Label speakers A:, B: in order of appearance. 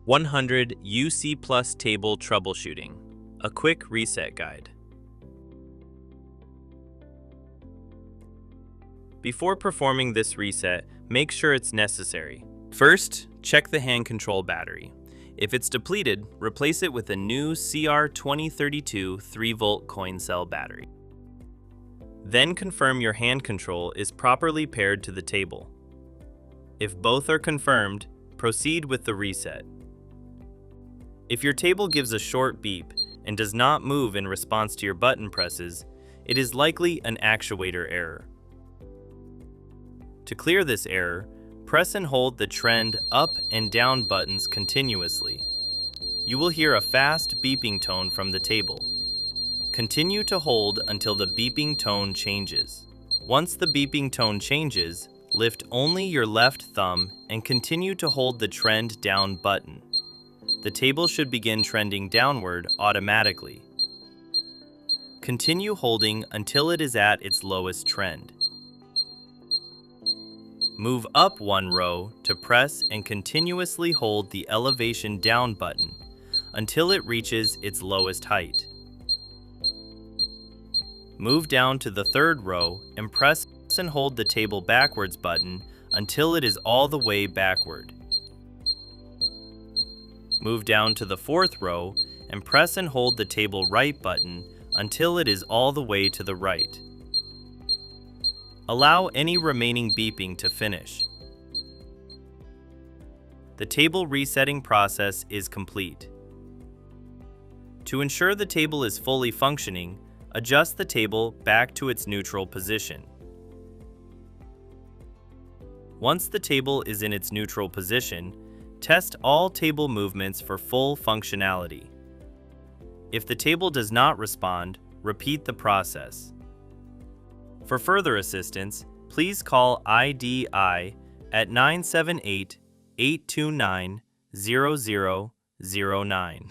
A: 100 UC Plus Table Troubleshooting, a quick reset guide. Before performing this reset, make sure it's necessary. First, check the hand control battery. If it's depleted, replace it with a new CR2032 3-volt coin cell battery. Then confirm your hand control is properly paired to the table. If both are confirmed, proceed with the reset. If your table gives a short beep and does not move in response to your button presses, it is likely an actuator error. To clear this error, press and hold the trend up and down buttons continuously. You will hear a fast beeping tone from the table. Continue to hold until the beeping tone changes. Once the beeping tone changes, lift only your left thumb and continue to hold the trend down button. The table should begin trending downward automatically. Continue holding until it is at its lowest trend. Move up one row to press and continuously hold the elevation down button until it reaches its lowest height. Move down to the third row and press and hold the table backwards button until it is all the way backward. Move down to the fourth row and press and hold the table right button until it is all the way to the right. Allow any remaining beeping to finish. The table resetting process is complete. To ensure the table is fully functioning, adjust the table back to its neutral position. Once the table is in its neutral position, test all table movements for full functionality. If the table does not respond, repeat the process. For further assistance, please call IDI at 978-829-0009.